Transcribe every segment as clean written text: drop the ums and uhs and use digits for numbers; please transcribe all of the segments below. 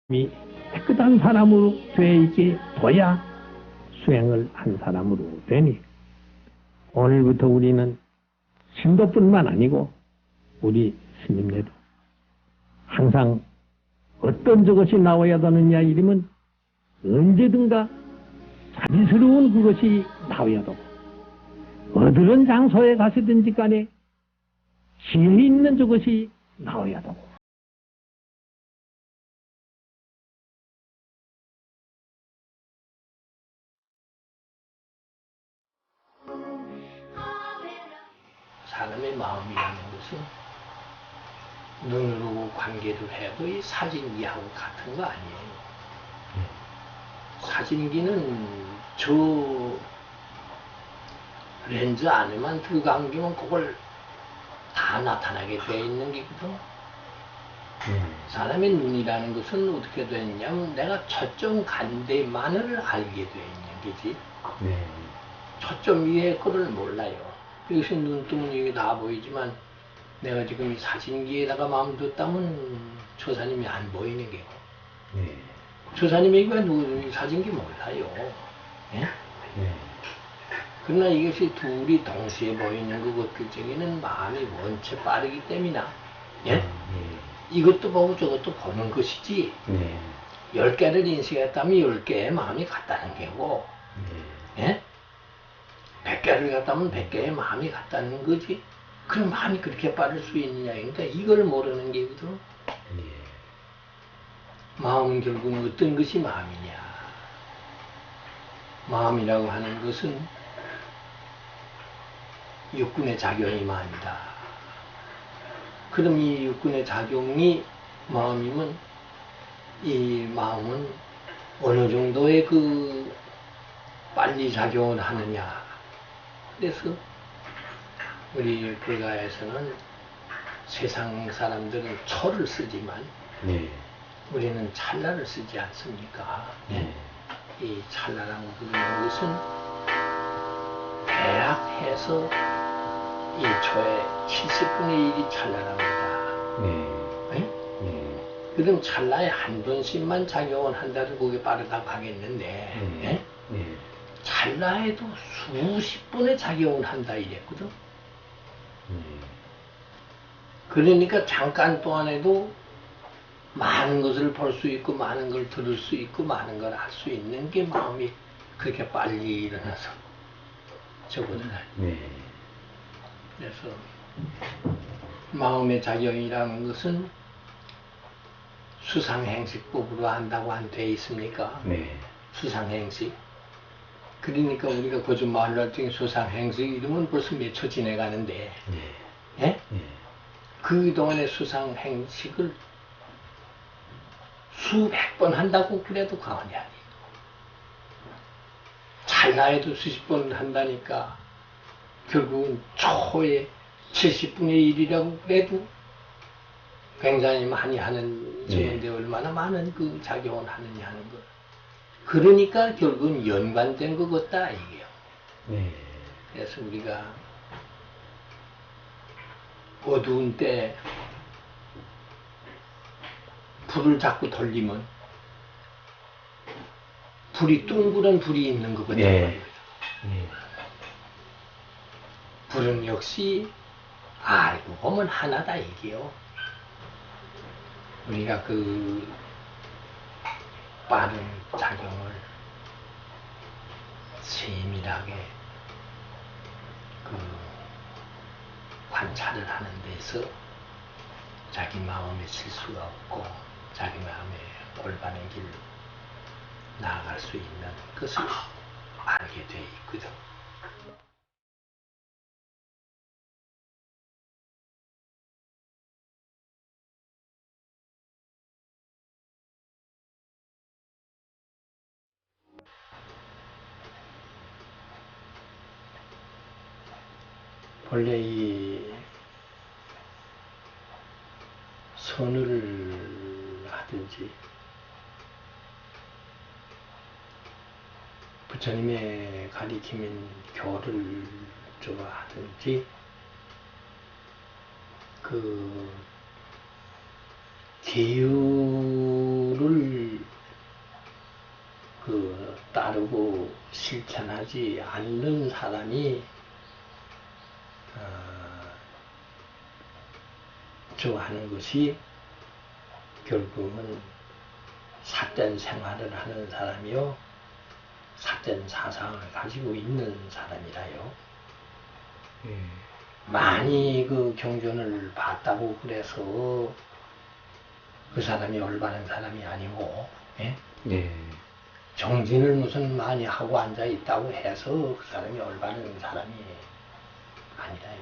깨끗한 사람으로 돼 있게 둬야 수행을 한 사람으로 되니 오늘부터 우리는 신도뿐만 아니고 우리 스님네도 항상 어떤 저것이 나와야 되느냐 이러면 언제든가 자비스러운 그것이 나와야 되고 어디런 장소에 가시든지 간에 지혜 있는 저것이 나와야 되고 사람의 마음이라는 것은 눈으로 관계를 해도 이 사진기하고 같은 거 아니에요. 사진기는 저 렌즈 안에만 들어간 게면 그걸 다 나타나게 되어 있는 게거든. 사람의 눈이라는 것은 어떻게 되느냐면 내가 초점 간 데만을 알게 되어 있는 게지. 초점 위에 거를 몰라요. 여기서 눈 뜨면 이게 다 보이지만 내가 지금 이 사진기에다가 마음 뒀다면 조사님이 안 보이는 게고. 조사님이 이거 사진기 몰라요. 예? 그러나 이것이 둘이 동시에 보이는 것들 중에는 마음이 원체 빠르기 때문이나 예? 이것도 보고 저것도 보는 것이지 10개를 인식했다면 10개의 마음이 같다는 게고 예? 100개를 갖다면 100개의 마음이 같다는 거지. 그럼 마음이 그렇게 빠를 수 있느냐. 그러니까 이걸 모르는 게거든. 마음은 결국은 어떤 것이 마음이냐. 마음이라고 하는 것은 육군의 작용이 마음이다. 그럼 이 육군의 작용이 마음이면 이 마음은 어느 정도의 그 빨리 작용을 하느냐. 그래서 우리 불가에서는 세상 사람들은 초를 쓰지만 우리는 찰나를 쓰지 않습니까? 이 찰나라고 부르는 것은 대략해서 이 초의 70분의 1이 찰나랍니다. 그럼 찰나에 한 번씩만 작용을 한다도 그게 빠르다고 하겠는데 찰나에도 수십 번의 작용을 한다 이랬거든. 그러니까 잠깐 동안에도 많은 것을 볼 수 있고 많은 걸 들을 수 있고 많은 걸 알 수 있는 게 마음이 그렇게 빨리 일어나서 저거는 그래서 마음의 작용이라는 것은 수상행식법으로 한다고 안 돼 있습니까? 수상행식. 그러니까 우리가 거짓말을 할 때 수상행식 이러면 벌써 몇 초 지내가는데 예? 그동안의 수상행식을 수백 번 한다고 그래도 과언이 아니에요. 찰나에도 수십 번 한다니까 결국은 초의 70분의 1이라고 그래도 굉장히 많이 하는 저건데 얼마나 많은 그 작용을 하느냐 하는 거. 그러니까 결국은 연관된 것 같다 이게요. 그래서 우리가 어두운 때 불을 자꾸 돌리면 불이 둥그런 불이 있는 것 같아요. 불은 역시 알고 보면 하나다 이게요. 우리가 그 빠른 작용을 세밀하게 그 관찰을 하는 데서 자기 마음에 실수가 없고 자기 마음에 올바른 길로 나아갈 수 있는 것을 알게 돼 있거든. 본래 이 선을 하든지 부처님의 가리킴인 교를 좋아하든지 그 계율을 따르고 실천하지 않는 사람이 좋아하는 것이 결국은 삿된 생활을 하는 사람이요, 삿된 사상을 가지고 있는 사람이라요. 많이 그 경전을 봤다고 그래서 그 사람이 올바른 사람이 아니고, 예? 정진을 무슨 많이 하고 앉아 있다고 해서 그 사람이 올바른 사람이 아니라요.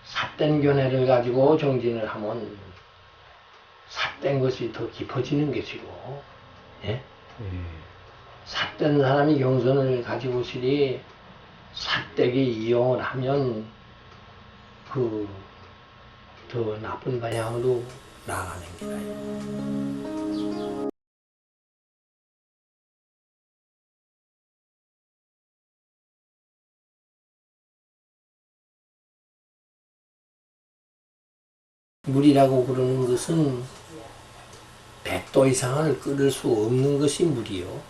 삿된 견해를 가지고 정진을 하면 삿된 것이 더 깊어지는 것이고, 예? 삿된 사람이 경선을 가지고 있으니 삿되게 이용을 하면 그 더 나쁜 방향으로 나가는 게라요. 물이라고 그러는 것은 100도 이상을 끓일 수 없는 것이 물이요.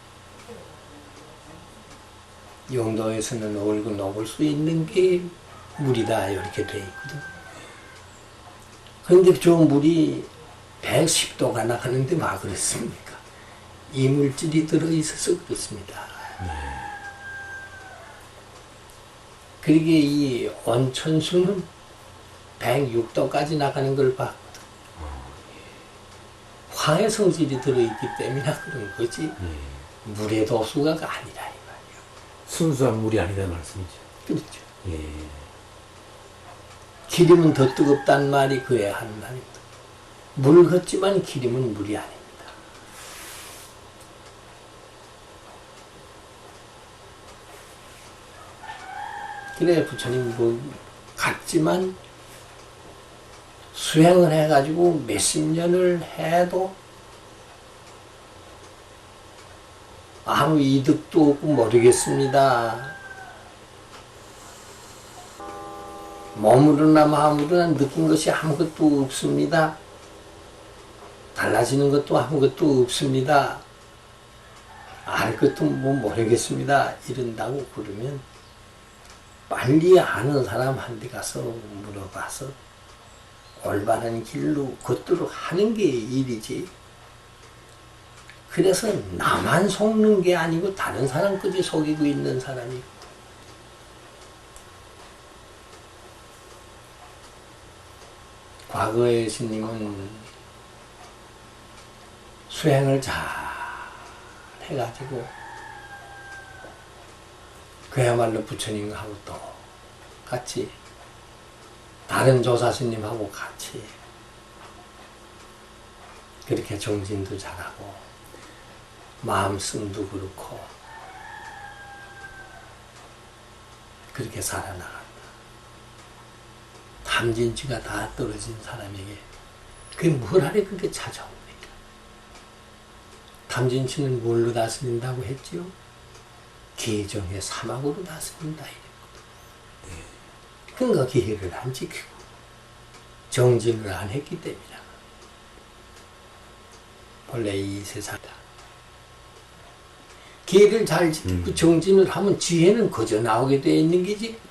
영도에서는 얼고 녹을 수 있는 게 물이다 이렇게 돼 있거든. 그런데 저 물이 110도가 나가는데 막 그렇습니까? 이물질이 들어있어서 그렇습니다. 그러게 이 온천수는 106도까지 나가는 걸 봤거든. 화의 성질이 들어있기 때문에 그런 거지 물의 도수가 아니라 이 말이야. 순수한 물이 아니다 말씀이죠. 그렇죠. 기름은 더 뜨겁단 말이 그에 한 말입니다. 물 같지만 기름은 물이 아닙니다. 그래 부처님 뭐 같지만 수행을 해가지고 몇십 년을 해도 아무 이득도 없고 모르겠습니다. 몸으로나 마음으로나 느낀 것이 아무것도 없습니다. 달라지는 것도 아무것도 없습니다. 알 것도 뭐 모르겠습니다. 이런다고 그러면 빨리 아는 사람한테 가서 물어봐서 올바른 길로 걷도록 하는 게 일이지. 그래서 나만 속는 게 아니고 다른 사람까지 속이고 있는 사람이고. 과거의 스님은 수행을 잘 해가지고 그야말로 부처님하고 또 같이 다른 조사 스님하고 같이 그렇게 정진도 잘하고 마음씀도 그렇고 그렇게 살아나간다. 탐진치가 다 떨어진 사람에게 그게 뭘 하래 그렇게 찾아옵니까? 탐진치는 뭘로 다스린다고 했지요? 계정의 사막으로 다스린다 이랬거든. 그러니까 기회를 안 지키고 정진을 안 했기 때문이야. 본래 이 세상이다. 기회를 잘 지키고 정진을 하면 지혜는 거저 나오게 되어 있는 게지.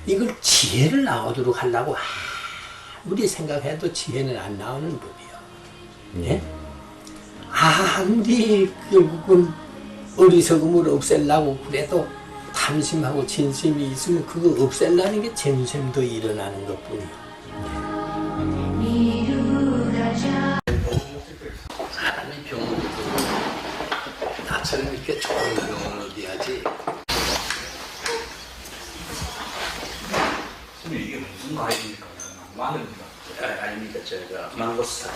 이걸 지혜를 나오도록 하려고 아무리 생각해도 지혜는 안 나오는 법이야. 예? 아무리 결국은 어리석음을 없애려고 그래도 탐심하고 진심이 있으면 그거 없애려는 게 잼샘도 일어나는 것뿐이야. 사람이 병을 들고 나처럼 이렇게 좋은 병을 얻어야지. 이게 무슨 과일입니까? 마늘입니까? 아닙니다. 제가 망고스타.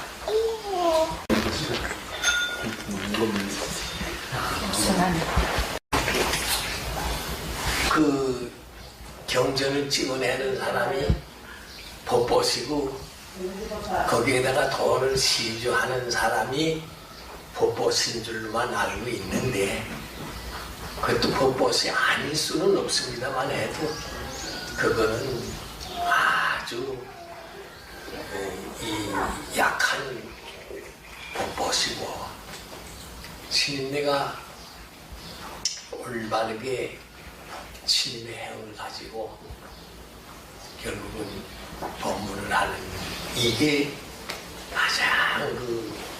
그 경전을 찍어내는 사람이 법보시고 거기에다가 돈을 시주하는 사람이 법보신 줄만 알고 있는데 그것도 법보시 아닐 수는 없습니다만 해도 그거는 아주 이 약한 법보시고 신임내가 올바르게 신임의 행을 가지고 결국은 법문을 하는 이게 가장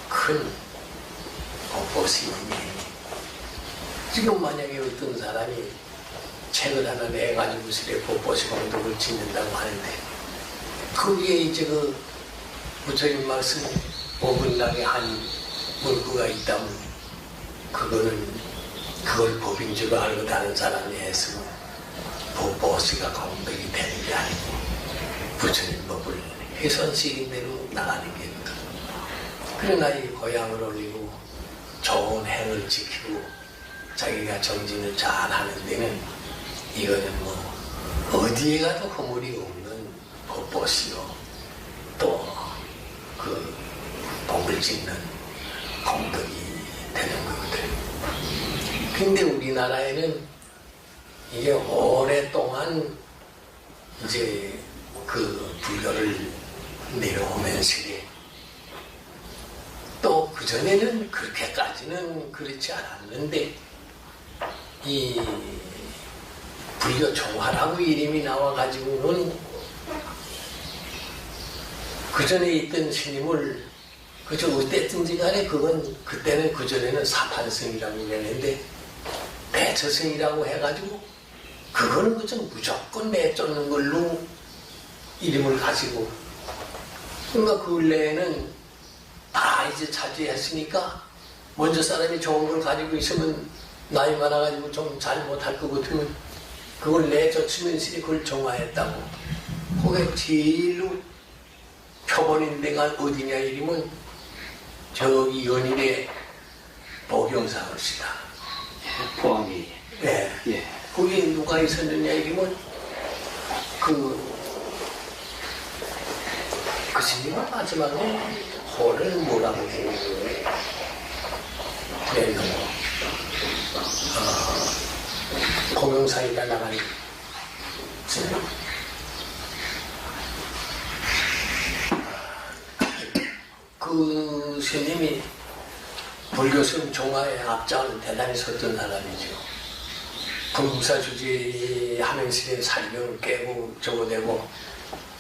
큰 법보스님이 지금 만약에 어떤 사람이 책을 하나 내가지고 스레 법보스 공덕을 짓는다고 하는데 거기에 이제 부처님 말씀 5분당에 한 문구가 있다면 그걸 법인 줄 알고 다른 사람이 했으면 법보스가 공덕이 되는 게 아니고 부처님 법을 훼손시킨 대로 나가는 게 그러나 이 고향을 올리고 좋은 행을 지키고 자기가 정진을 잘 하는 데는 이거는 어디에 가도 허물이 없는 법보시요 또 복을 짓는 공덕이 되는 거거든. 근데 우리나라에는 이게 오랫동안 이제 불교를 내려오면서 또 그전에는 그렇게까지는 그렇지 않았는데 이 불교 종화라고 이름이 나와가지고는 그전에 있던 스님을 그저 어땠든지 간에 그때는 그전에는 사판승이라고 했는데 대처승이라고 해가지고 그거는 그저 무조건 내쫓는 걸로 이름을 가지고 그러니까 그 근래에는 다 이제 차지했으니까 먼저 사람이 좋은 걸 가지고 있으면 나이 많아가지고 좀 잘 못할 것 같으면 그걸 내쫓으면서 그걸 정화했다고. 그게 제일로 표본인 데가 어디냐 이러면 저기 연일의 보경사을시다. 포항이. 네. 예. 거기 누가 있었느냐 이러면 그 스님은 마지막에 호를 뭐라고 그랬노. 공영사에다 나가는 스님. 그 스님이 불교성 종화의 앞장을 대단히 섰던 사람이죠. 불국사 주지 하면서 살경을 깨고 적어내고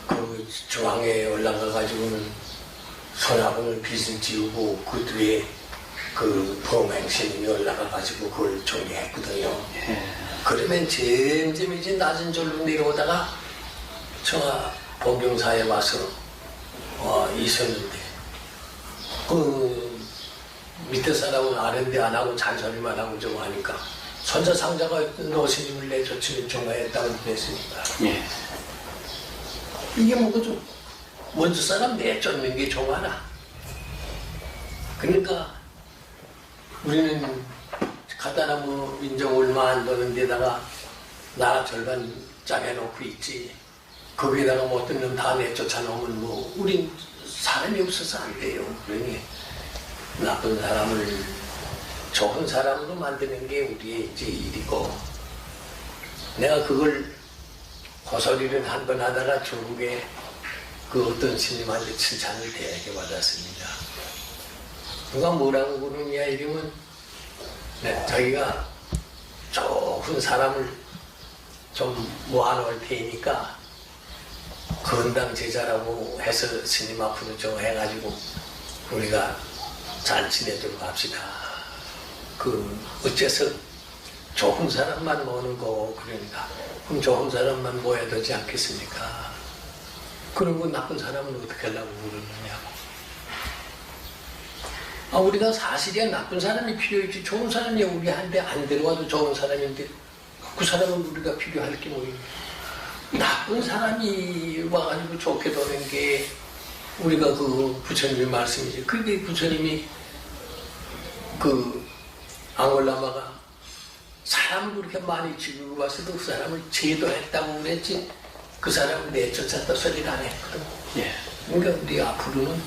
그 중앙에 올라가가지고는 손아귀를 빚을 지우고 그 뒤에 그 범행신님이 올라가가지고 그걸 정리했거든요. 그러면 점점 이제 낮은 절로 내려오다가 청하 보경사에 와서 있었는데 그 밑에 사람은 아랜데 안 하고 잔소리만 하고 저거 하니까 선자상자가 노스님을 내쫓으면 종화했다고 그랬으니까 이게 뭐죠? 먼저 사람 내쫓는 게 종화나. 그러니까 우리는 갖다나 인정 얼마 안 되는 데다가 나라 절반 짜내놓고 있지. 거기에다가 못된 놈 다 내쫓아 놓으면 우린 사람이 없어서 안 돼요. 그러니 나쁜 사람을 좋은 사람으로 만드는 게 우리의 이제 일이고, 내가 그걸 고소리를 한 번 하다가 중국에 그 어떤 스님한테 칭찬을 대하게 받았습니다. 누가 뭐라고 그러냐 이러면 자기가 좋은 사람을 좀 모아놓을 테니까 건당 제자라고 해서 스님 앞으로 좀 해가지고 우리가 잘 지내도록 합시다. 어째서 좋은 사람만 모는 거 그러니까 그럼 좋은 사람만 모아야 되지 않겠습니까? 그러고 나쁜 사람은 어떻게 하려고 그러느냐고. 우리가 사실이야 나쁜 사람이 필요했지 좋은 사람이 우리한테 안 데려와도 좋은 사람인데 그 사람은 우리가 필요할 게 뭐예요? 나쁜 사람이 와가지고 좋게 되는 게 우리가 그 부처님의 말씀이지. 그게 부처님이 그 앙골라마가 사람을 그렇게 많이 죽이고 와서도 그 사람을 제도했다고 그랬지 그 사람을 내쫓았다 소리를 안 했거든. 그러니까 우리 앞으로는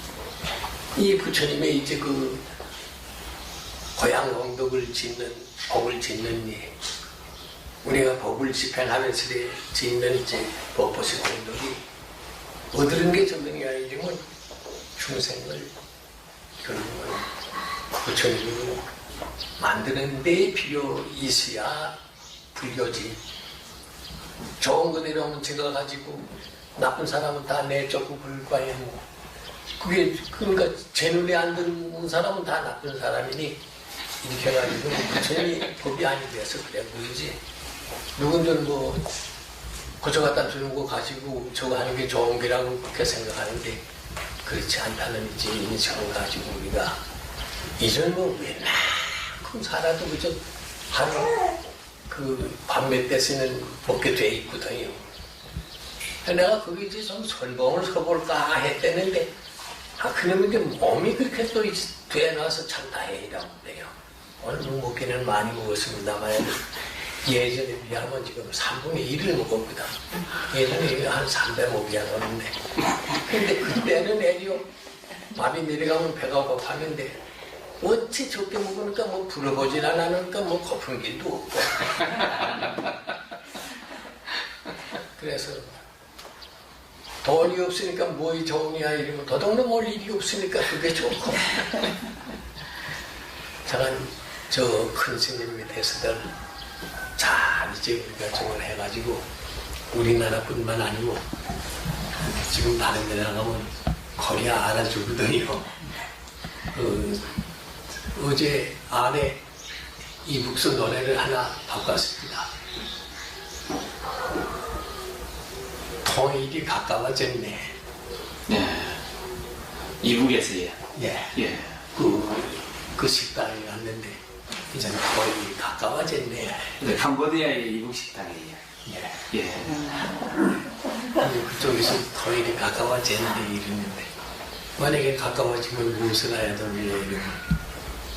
이 부처님의 이제 그 고향 공덕을 짓는 복을 짓는 일, 우리가 법을 집행하면서 짓는 이제 법보시 공덕이 얻는 게 전능이 아니면 중생을 결국은 부처님으로 만드는 데 필요 있어야 불교지. 좋은 그대로 하면 제가 가지고 나쁜 사람은 다 내쫓고 그럴 거예요. 뭐. 그게 그러니까 제 눈에 안 드는 사람은 다 나쁜 사람이니 이렇게 해가지고 전혀 법이 아니 돼서 그래 보이지. 누군들 뭐 고쳐 갖다 주는 거 가지고 저거 하는 게 좋은 게라고 그렇게 생각하는데 그렇지 않다는 이제 인식을 가지고 우리가 이전 뭐 웬만큼 살아도 그저 하루 그 밤몇 대서는 먹게 돼 있거든요. 내가 그게 이제 좀 설봉을 서볼까 했대는데 그놈이 몸이 그렇게 또 되어나서 참 다행이라고 그래요. 오늘 먹기는 많이 먹었습니다만 예전에 비하면 지금 3분의 1을 먹었거든. 예전에 한 3배 먹이야 그러는데 근데 그때는 애리요 밥이 내려가면 배가 고파는데 어찌 적게 먹으니까 뭐 부러보질 않으니까 뭐 고픈 길도 없고 그래서 돈이 없으니까 뭐이 좋으냐 이러면 도둑놈 올 일이 없으니까 그게 좋고 잠깐 저 큰 스님 밑에서들 잘 이제 우리가 저걸 해가지고 우리나라뿐만 아니고 지금 다른 데 나가면 거의 알아주거든요. 어제 안에 이북수 노래를 하나 바꿨습니다. 통일이 가까워졌네. 네. 이북에서요. 예. 예. 그 식당에 갔는데 이제 통일이 가까워졌네. 네, 캄보디아의 이북 식당이에요. 예. 예. 그쪽에서 통일이 가까워졌는데 이러는데 만약에 가까워지면 무엇을 해야 되냐 이러면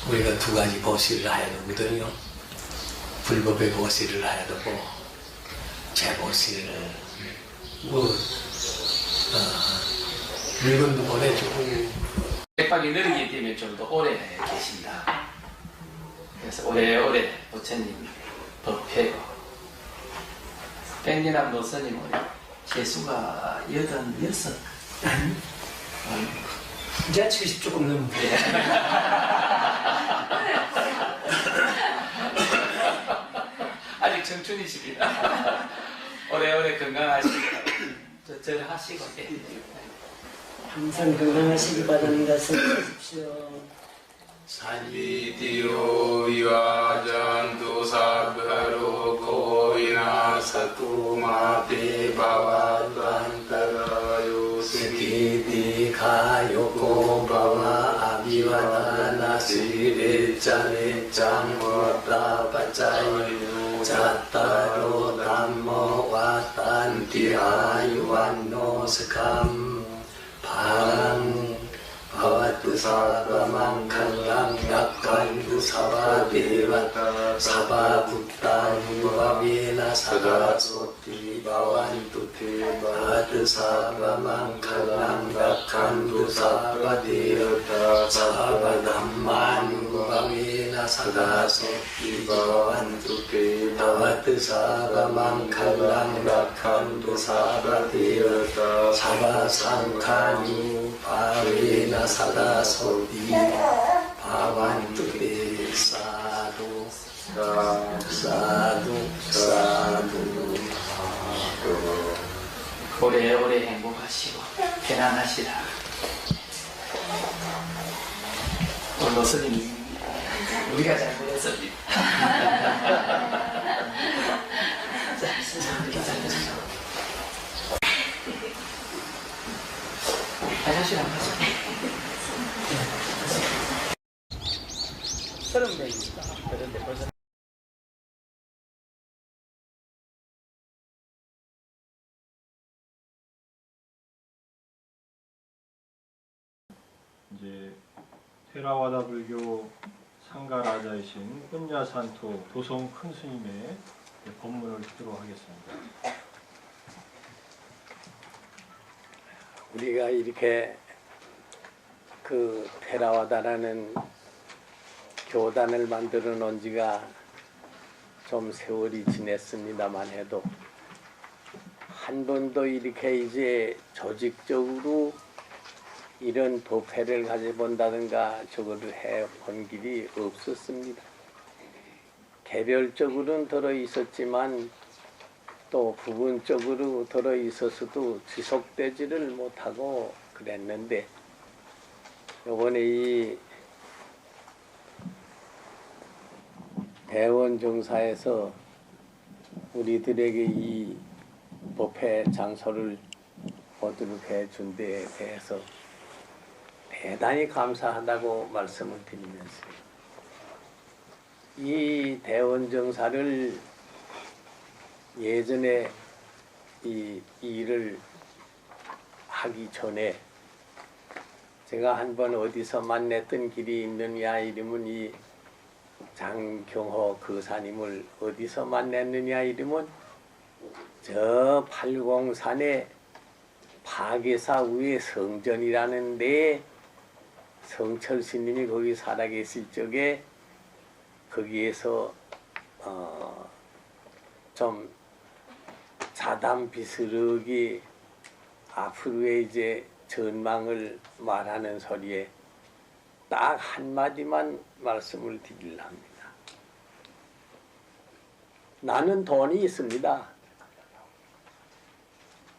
우리가 두 가지 보시를 해야 되거든요. 불법의 보시를 해야 되고 재보시를 물건도 보내주고 백박이 느리기 때문에 좀 더 오래 계신다. 그래서 오래오래 부처님 법회고 백리남 노스님은 개수가 86. 이제 70 조금 넘는데. 아직 청춘이십니다. 오래오래 건강하시고 절하시고 항상 건강하시기 바랍니다. 성공하십시오. Sanjitiyo vivajantu sabbaro koina satu mate bhavatantarayo 스티디 가요고 바와 아비와나 시레짜네 짱워다 바짜이 자따로 담모 와탄티 아유완노 스캄 방 바와투 사바망 칼랑 약간두 사바데와타 사바붓다 유바비나 사바소티 바완투테 바와투 사바망 칼랑 약간두 사바데와타 사바담만 유바비나 사바소티 바완투테 바와투 사바망 칼랑 약간두 사바데와타 사바상카니 바위나 사다 소디 바완투데 사두 사두 사두 오래오래 행복하시고 편안하시라. 오늘 노스님 우리가 잘못했습니다. 화장실 안 가죠? 30명입니다. 그런데 벌써 이제 테라와다 불교 상가라자이신 혼야산토 도성 큰 스님의 법문을 듣도록 하겠습니다. 우리가 이렇게 그 테라와다라는 교단을 만들어 놓은 지가 좀 세월이 지냈습니다만 해도 한 번도 이렇게 이제 조직적으로 이런 법회를 가져본다든가 저거를 해본 길이 없었습니다. 개별적으로는 들어있었지만 또 부분적으로 들어있어서도 지속되지를 못하고 그랬는데 이번에 이 대원정사에서 우리들에게 이 법회 장소를 보도록 해준 데에 대해서 대단히 감사하다고 말씀을 드리면서 이 대원정사를 예전에 이 일을 하기 전에 제가 한번 어디서 만났던 길이 있느냐 이러면 이 장경호 거사님을 어디서 만났느냐 이러면 저 팔공산에 파계사 위에 성전이라는 데에 성철 스님이 거기 살아계실 적에 거기에서 좀 자담비스럽게 앞으로의 이제 전망을 말하는 소리에 딱 한마디만 말씀을 드리려 합니다. 나는 돈이 있습니다.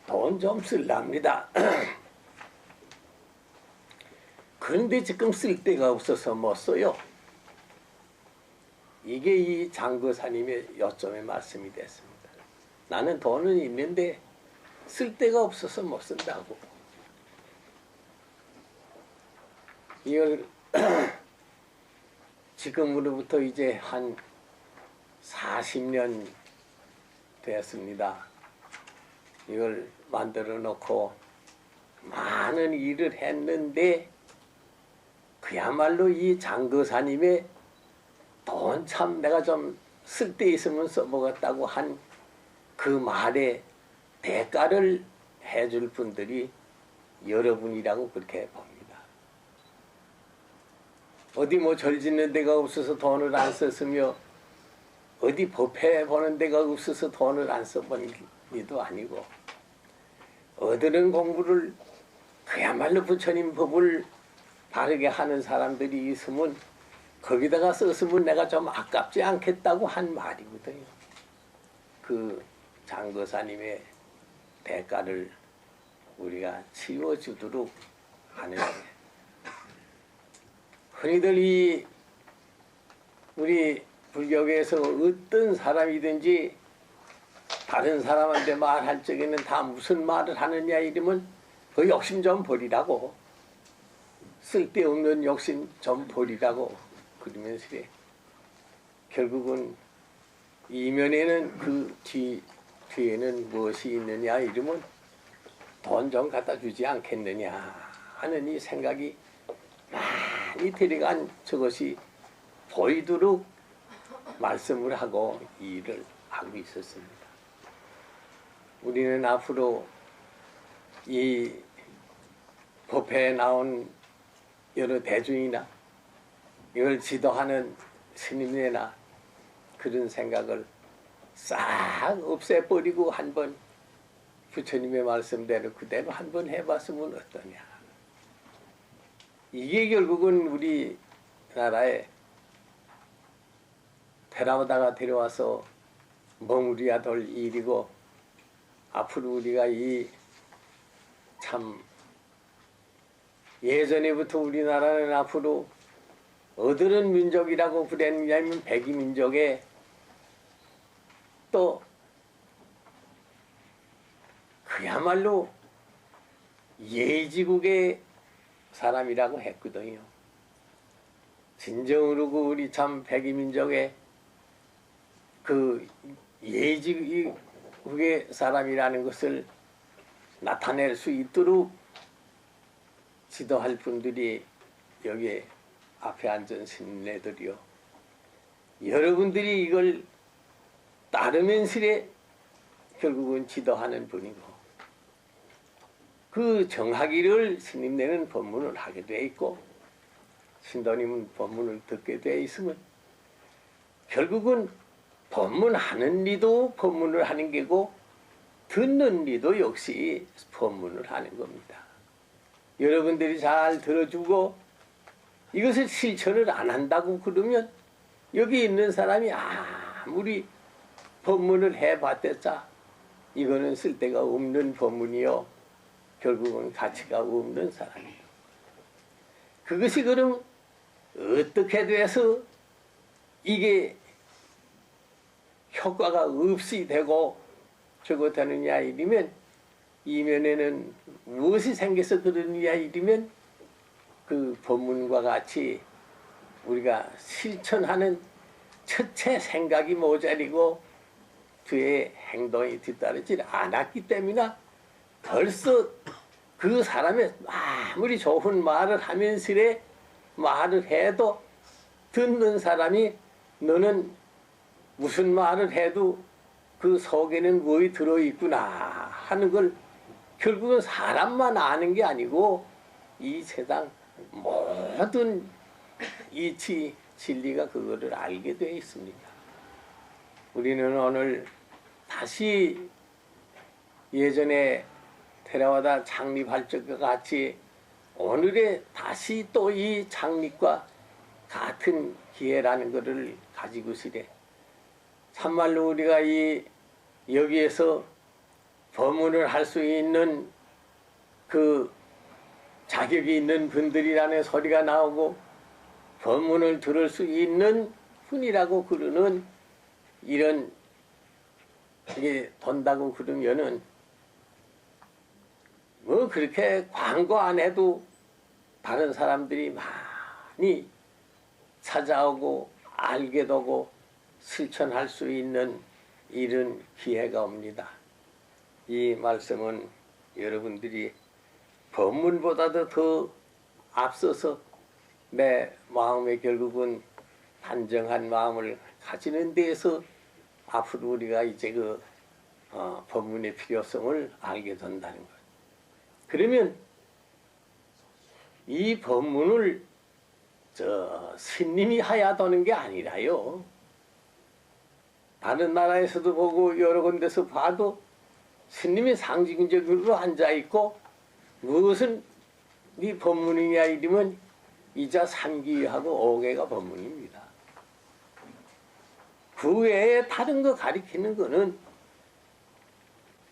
돈 좀 쓸랍니다. 그런데 지금 쓸 데가 없어서 못 써요. 이게 이 장거사님의 요점의 말씀이 됐습니다. 나는 돈은 있는데 쓸 데가 없어서 못 쓴다고. 이걸 지금으로부터 이제 한 40년 됐습니다. 이걸 만들어 놓고 많은 일을 했는데 그야말로 이 장거사님의 돈 참 내가 좀 쓸 데 있으면 써먹었다고 한 그 말에 대가를 해줄 분들이 여러분이라고 그렇게 봅니다. 어디 뭐 절 짓는 데가 없어서 돈을 안 썼으며 어디 법회 보는 데가 없어서 돈을 안 써본 일도 아니고 어드는 공부를 그야말로 부처님 법을 바르게 하는 사람들이 있으면 거기다가 썼으면 내가 좀 아깝지 않겠다고 한 말이거든요. 그 장거사님의 대가를 우리가 치워주도록 하는 거예요. 흔히들 이 우리 불교계에서 어떤 사람이든지 다른 사람한테 말할 적에는 다 무슨 말을 하느냐 이러면 그 욕심 좀 버리라고, 쓸데없는 욕심 좀 버리라고 그러면서 결국은 이면에는 그 뒤에는 무엇이 있느냐 이러면 돈 좀 갖다 주지 않겠느냐 하는 이 생각이 많이 들어간 저것이 보이도록 말씀을 하고 일을 하고 있었습니다. 우리는 앞으로 이 법회에 나온 여러 대중이나 이걸 지도하는 스님네나 그런 생각을 싹 없애버리고 한번 부처님의 말씀대로 그대로 한번 해봤으면 어떠냐. 이게 결국은 우리나라에 테라와다가 데려와서 머무려야 될 일이고 앞으로 우리가 이 참 예전에부터 우리나라는 앞으로 어드른 민족이라고 그랬냐면 백이민족에 또 그야말로 예지국의 사람이라고 했거든요. 진정으로 우리 참 백이민족의 그 예지국의 사람이라는 것을 나타낼 수 있도록 지도할 분들이 여기에 앞에 앉은 스님네들이요. 여러분들이 이걸 따르면서 결국은 지도하는 분이고 그 정하기를 스님네는 법문을 하게 돼 있고 신도님은 법문을 듣게 돼 있으면 결국은 법문하는 리도 법문을 하는 게고 듣는 리도 역시 법문을 하는 겁니다. 여러분들이 잘 들어주고 이것을 실천을 안 한다고 그러면 여기 있는 사람이 아무리 법문을 해봤댔자 이거는 쓸데가 없는 법문이요. 결국은 가치가 없는 사람이에요. 그것이 그럼 어떻게 돼서 이게 효과가 없이 되고 저거 되느냐 이러면 이면에는 무엇이 생겨서 그러느냐 이러면 그 법문과 같이 우리가 실천하는 첫째 생각이 모자리고 뒤에 행동이 뒤따르지 않았기 때문에 벌써 그 사람의 아무리 좋은 말을 하면서래 말을 해도 듣는 사람이 너는 무슨 말을 해도 그 속에는 뭐이 들어있구나 하는 걸 결국은 사람만 아는 게 아니고 이 세상 모든 이치 진리가 그거를 알게 되어 있습니다. 우리는 오늘 다시 예전에 테라와다 창립할 적과 같이 오늘의 다시 또 이 창립과 같은 기회라는 것을 가지고시래. 참말로 우리가 이 여기에서 법문을 할 수 있는 그 자격이 있는 분들이라는 소리가 나오고 법문을 들을 수 있는 분이라고 그러는 이런 이게 돈다고 그러면은 뭐 그렇게 광고 안 해도 다른 사람들이 많이 찾아오고 알게 되고 실천할 수 있는 이런 기회가 옵니다. 이 말씀은 여러분들이 법문보다도 더 앞서서 내 마음에 결국은 단정한 마음을 가지는 데에서 앞으로 우리가 이제 그 법문의 필요성을 알게 된다는 것. 그러면 이 법문을 스님이 하야 되는 게 아니라요. 다른 나라에서도 보고 여러 군데서 봐도 스님이 상징적으로 앉아있고 무엇은 네 법문이냐 이러면 이자 삼기하고 5개가 법문입니다. 그 외에 다른 거 가리키는 거는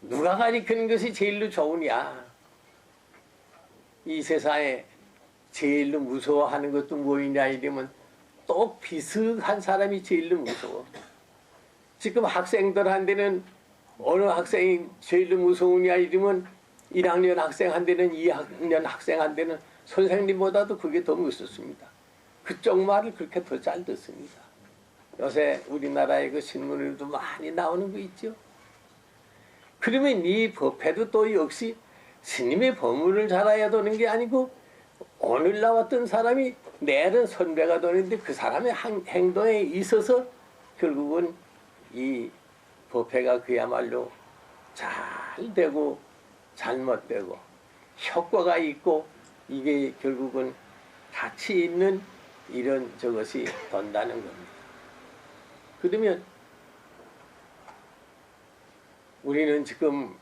누가 가리키는 것이 제일로 좋으냐. 이 세상에 제일로 무서워하는 것도 뭐이냐 이러면 또 비슷한 사람이 제일로 무서워. 지금 학생들한테는 어느 학생이 제일로 무서우냐 이러면 1학년 학생한테는 2학년 학생한테는 선생님보다도 그게 더 무섭습니다. 그쪽 말을 그렇게 더 잘 듣습니다. 요새 우리나라의 그 신문에도 많이 나오는 거 있죠. 그러면 이 법회도 또 역시 스님의 법문을 잘해야 되는 게 아니고 오늘 나왔던 사람이 내일은 선배가 되는데 그 사람의 행동에 있어서 결국은 이 법회가 그야말로 잘 되고 잘못되고 효과가 있고 이게 결국은 가치 있는 이런 저것이 된다는 겁니다. 그러면 우리는 지금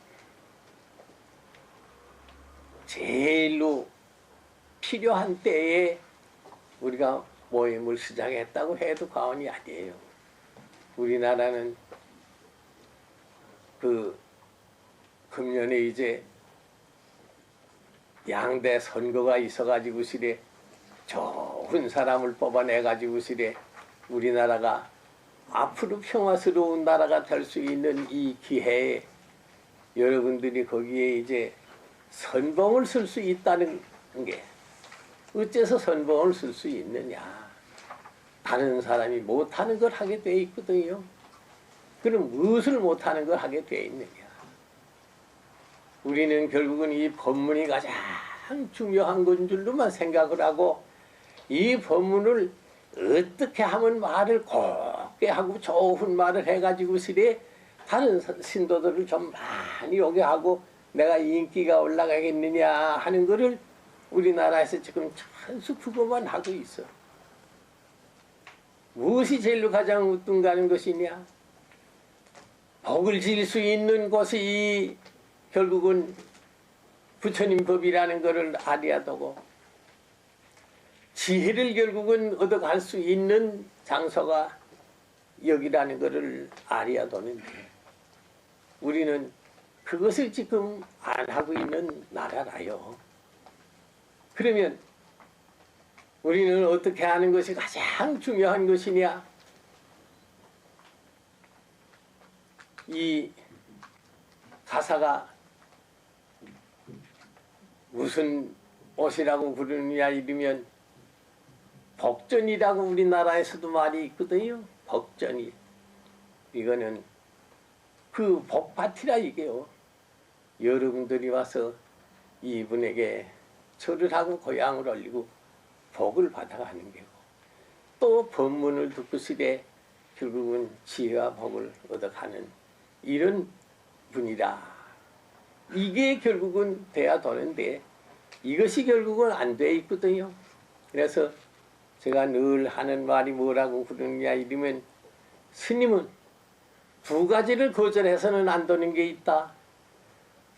제일로 필요한 때에 우리가 모임을 시작했다고 해도 과언이 아니에요. 우리나라는 그 금년에 이제 양대 선거가 있어가지고 시래 좋은 사람을 뽑아내가지고 시래 우리나라가 앞으로 평화스러운 나라가 될 수 있는 이 기회에 여러분들이 거기에 이제 선봉을 쓸 수 있다는 게 어째서 선봉을 쓸 수 있느냐. 다른 사람이 못하는 걸 하게 돼 있거든요. 그럼 무엇을 못하는 걸 하게 돼 있느냐. 우리는 결국은 이 법문이 가장 중요한 건 줄로만 생각을 하고 이 법문을 어떻게 하면 말을 곱게 하고 좋은 말을 해가지고 시래 다른 신도들을 좀 많이 오게 하고 내가 인기가 올라가겠느냐 하는 거를 우리나라에서 지금 천수 그거만 하고 있어. 무엇이 제일로 가장 우뚱가는 것이냐. 복을 지을 수 있는 것이 결국은 부처님 법이라는 것을 알아야 되고 지혜를 결국은 얻어갈 수 있는 장소가 여기라는 것을 알아야 되는데 우리는 그것을 지금 안 하고 있는 나라라요. 그러면 우리는 어떻게 하는 것이 가장 중요한 것이냐? 이 가사가 무슨 옷이라고 부르느냐 이러면 복전이라고 우리나라에서도 말이 있거든요. 복전이. 이거는 그 복파티라 이게요. 여러분들이 와서 이분에게 절을 하고 고향을 올리고 복을 받아가는 게고 또 법문을 듣고서대 결국은 지혜와 복을 얻어가는 이런 분이라. 이게 결국은 돼야 되는데 이것이 결국은 안 돼 있거든요. 그래서 제가 늘 하는 말이 뭐라고 그러느냐 이러면 스님은 두 가지를 거절해서는 안 되는 게 있다.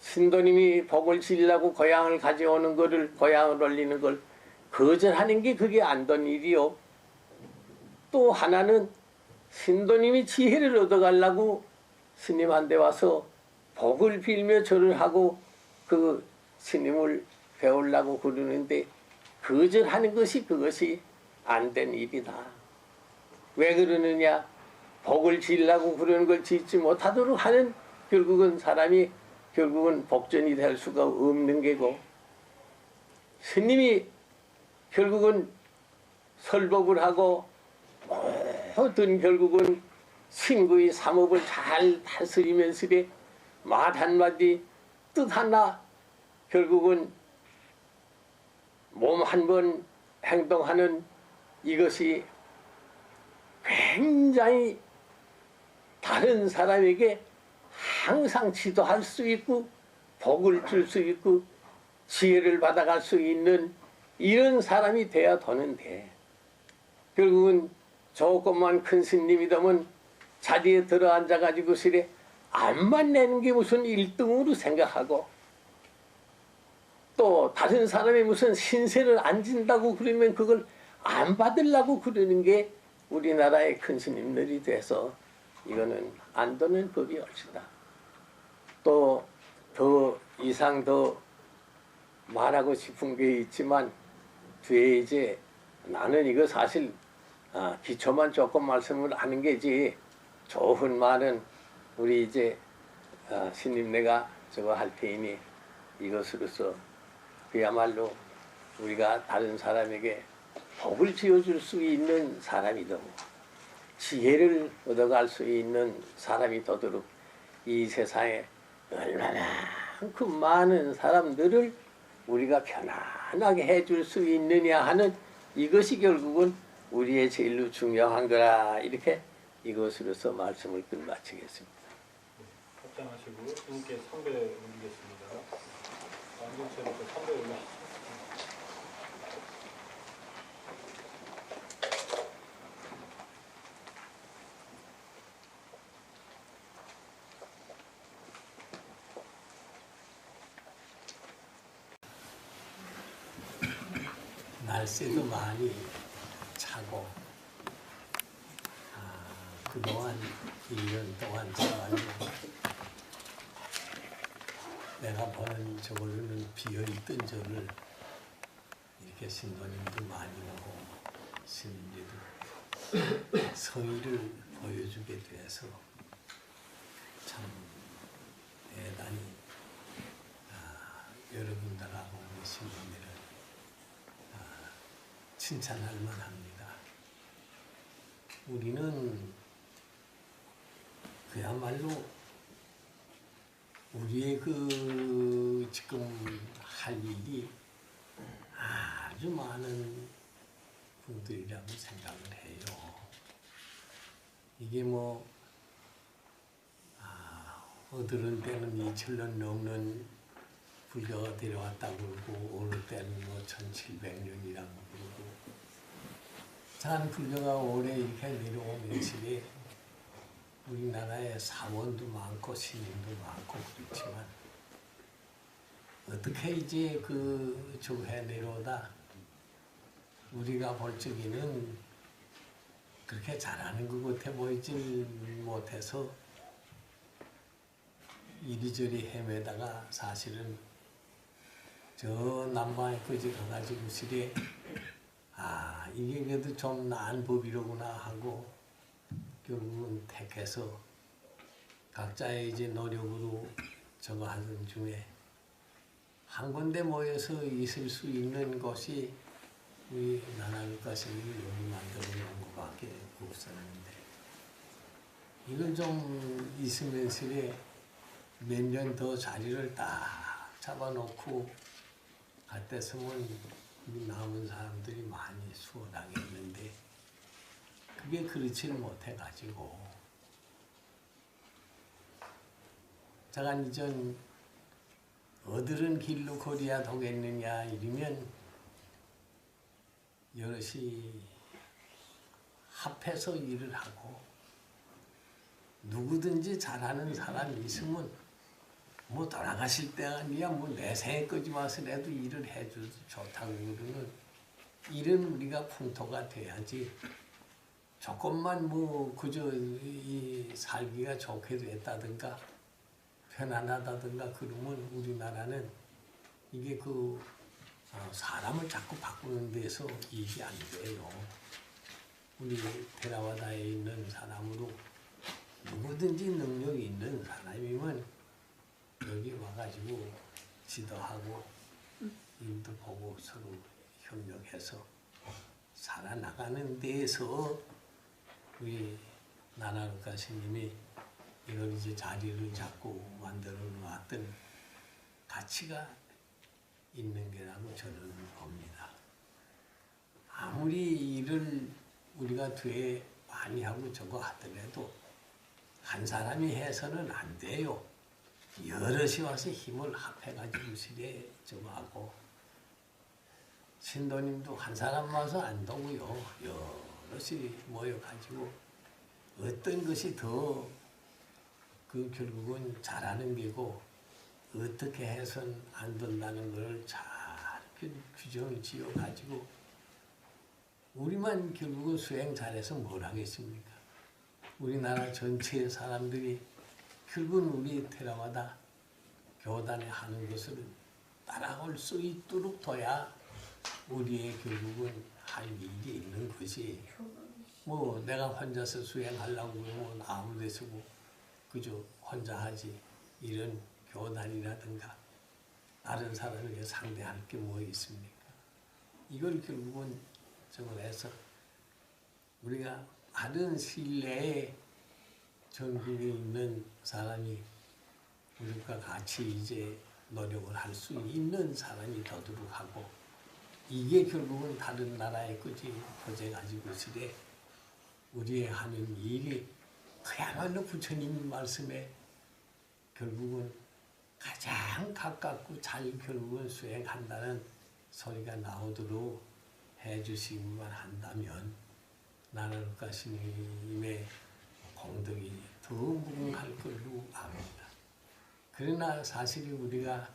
신도님이 복을 지으려고 고향을 가져오는 거를 고향을 올리는 걸 거절하는 게 그게 안 된 일이요. 또 하나는 신도님이 지혜를 얻어가려고 스님한테 와서 복을 빌며 절을 하고 그 스님을 배우려고 그러는데 거절하는 것이 그것이 안 된 일이다. 왜 그러느냐? 복을 지으려고 그러는 걸 짓지 못하도록 하는 결국은 사람이 결국은 복전이 될 수가 없는 게고 스님이 결국은 설법을 하고 모든 결국은 신구의 삼업을 잘 다스리면서 말 한마디 뜻 하나 결국은 몸 한 번 행동하는 이것이 굉장히 다른 사람에게 항상 지도할 수 있고 복을 줄 수 있고 지혜를 받아갈 수 있는 이런 사람이 돼야 되는데 결국은 조금만 큰 스님이 되면 자리에 들어 앉아가지고 시래 암만 내는 게 무슨 1등으로 생각하고 또 다른 사람이 무슨 신세를 안 진다고 그러면 그걸 안 받으려고 그러는 게 우리나라의 큰 스님들이 돼서 이거는 안 되는 법이 없다. 또 더 이상 더 말하고 싶은 게 있지만 뒤에 이제 나는 이거 사실 기초만 조금 말씀을 하는 게지 좋은 말은 우리 이제 스님네가 저거 할 테니 이것으로서 그야말로 우리가 다른 사람에게 복을 지어줄 수 있는 사람이 되고 지혜를 얻어갈 수 있는 사람이 되도록 이 세상에 얼마나 그 많은 사람들을 우리가 편안하게 해줄 수 있느냐 하는 이것이 결국은 우리의 제일로 중요한 거라 이렇게 이것으로서 말씀을 끝마치겠습니다. 합장하시고 주님께 상배 올리겠습니다. 앉은 채로서 상배 올리시죠. 날씨도 많이 차고 그동안 1년 동안 차가지고 내가 보는 저걸로는 비어있던 저를 이렇게 신도님도 많이 오고 스님들도 성의를 보여주게 돼서 참 대단히 여러분들하고 우리 신도님들은 칭찬할 만합니다. 우리는 그야말로 우리의 그 지금 할 일이 아주 많은 분들이라고 생각을 해요. 이게 뭐 어떨 때는 2000년 넘는 불교가 데려왔다고 그러고 어느 때는 뭐 1700년이라고 그러고 참 불교가 오래 이렇게 내려오면서 우리나라에 사원도 많고 신인도 많고 그렇지만 어떻게 이제 그 조회 내려오다 우리가 볼 적에는 그렇게 잘하는 것 같아 보이질 못해서 이리저리 헤매다가 사실은 저 남방에 거기 가가지고 시리에 이게 그래도 좀 나은 법이로구나 하고 결국은 택해서 각자의 이제 노력으로 저거 하는 중에 한 군데 모여서 있을 수 있는 것이 우리 나나루카 스님이 여기 만들어 놓은 것밖에 없었는데 이걸 좀 있으면서 몇 년 더 자리를 딱 잡아놓고 갔댔으면 우리 남은 사람들이 많이 수월하겠는데 그게 그렇지를 못해가지고 제가 이전 어들은 길로 코리아 도겠느냐 이러면 여럿이 합해서 일을 하고 누구든지 잘하는 사람이 있으면 뭐 돌아가실 때가 아니야 뭐 내 생에까지 와서라도 일을 해줘도 좋다고 그러는 일은 우리가 풍토가 돼야지 조금만 뭐 그저 이 살기가 좋게 됐다든가 편안하다든가 그러면 우리나라는 이게 그 사람을 자꾸 바꾸는 데서 이익이 안 돼요. 우리 테라와다에 있는 사람으로 누구든지 능력이 있는 사람이면 여기 와가지고 지도하고 일도 보고 서로 협력해서 살아나가는 데에서 우리 나나루카 스님이 이걸 이제 자리를 잡고 만들어 놓았던 가치가 있는 게라고 저는 봅니다. 아무리 일을 우리가 뒤에 많이 하고 저거 하더라도 한 사람이 해서는 안 돼요. 여럿이 와서 힘을 합해가지고 시대 저거 하고 신도님도 한 사람 와서 안 되고요. 여럿이 모여가지고 어떤 것이 더 그 결국은 잘하는 게고 어떻게 해선 안 된다는 걸 잘 규정을 지어가지고 우리만 결국은 수행 잘해서 뭘 하겠습니까? 우리나라 전체의 사람들이 결국은 우리 테라와다 교단에 하는 것을 따라올 수 있도록 둬야 우리의 결국은 할 일이 있는 것이 뭐 내가 혼자서 수행하려고 그러면 아무 데서 뭐 그저 혼자 하지 이런 교단이라든가 다른 사람에게 상대할 게 뭐 있습니까? 이걸 결국은 저걸 해서 우리가 다른 신뢰에 전국에 있는 사람이 우리가 같이 이제 노력을 할 수 있는 사람이 되도록 하고 이게 결국은 다른 나라에 끝이 퍼져가지고 시대 우리의 하는 일이 그야말로 부처님 말씀에 결국은 가장 가깝고 잘 결국은 수행한다는 소리가 나오도록 해주시기만 한다면 나나루카 스님의 공덕이 더 무궁할 걸로 압니다. 그러나 사실이 우리가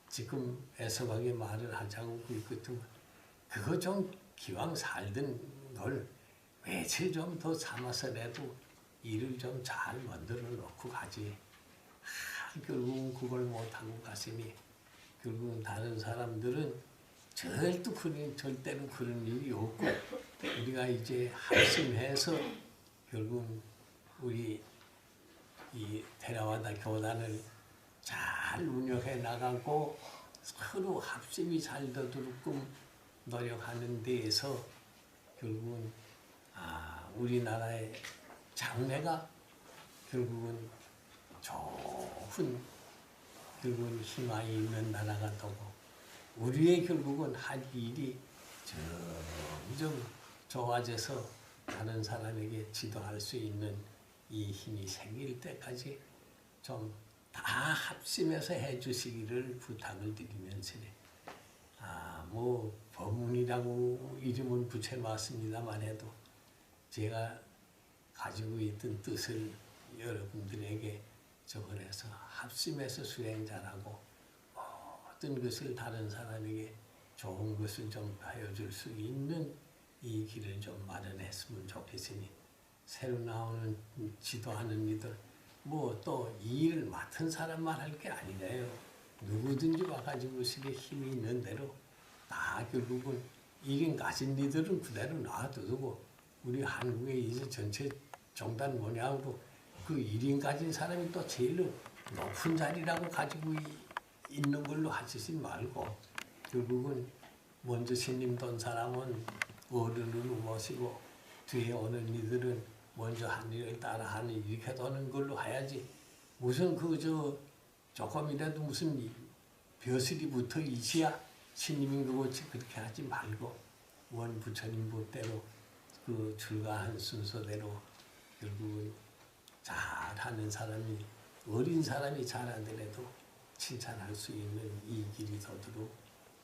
지금 애석하게 말을 하자고 그랬거든 그거 좀 기왕 살던 걸 며칠 좀 더 참아서라도 일을 좀 잘 만들어 놓고 가지. 결국은 그걸 못하고 갔으니 결국은 다른 사람들은 절대로 그런 일이 없고 우리가 이제 합심해서 결국은 우리 이 테라와다 교단을 잘 운영해 나가고 서로 합심이 잘 되도록 노력하는 데에서 결국은 우리나라의 장래가 결국은 좋은 결국은 희망이 있는 나라가 되고 우리의 결국은 할 일이 점점 좋아져서 다른 사람에게 지도할 수 있는 이 힘이 생길 때까지 좀 다 합심해서 해주시기를 부탁을 드리면서 뭐 법문이라고 이름은 붙여놨습니다만 해도 제가 가지고 있던 뜻을 여러분들에게 저걸 해서 합심해서 수행 잘하고 어떤 것을 다른 사람에게 좋은 것을 좀 보여줄 수 있는 이 길을 좀 마련했으면 좋겠으니 새로 나오는 지도하는 이들 뭐 또 이 일을 맡은 사람만 할 게 아니래요. 누구든지 와가지고 식의 힘이 있는 대로 다 결국은 이긴 가진 이들은 그대로 놔두고 우리 한국의 이제 전체 정단 뭐냐고 그 1인 가진 사람이 또 제일 높은 자리라고 가지고 있는 걸로 하시지 말고 결국은 먼저 신님 돈 사람은 어른을 모시고 뒤에 오는 이들은 먼저 한 일을 따라하는 이렇게 도는 걸로 해야지 무슨 조금이라도 무슨 벼슬이 붙어 있어야 신님인 거지 그렇게 하지 말고 원 부처님 법대로 그 출가한 순서대로 결국은 잘하는 사람이 어린 사람이 잘하더라도 칭찬할 수 있는 이 길이 도도록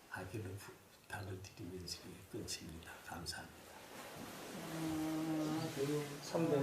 하기를 부탁을 드리면서 끊습니다. 감사합니다. 선배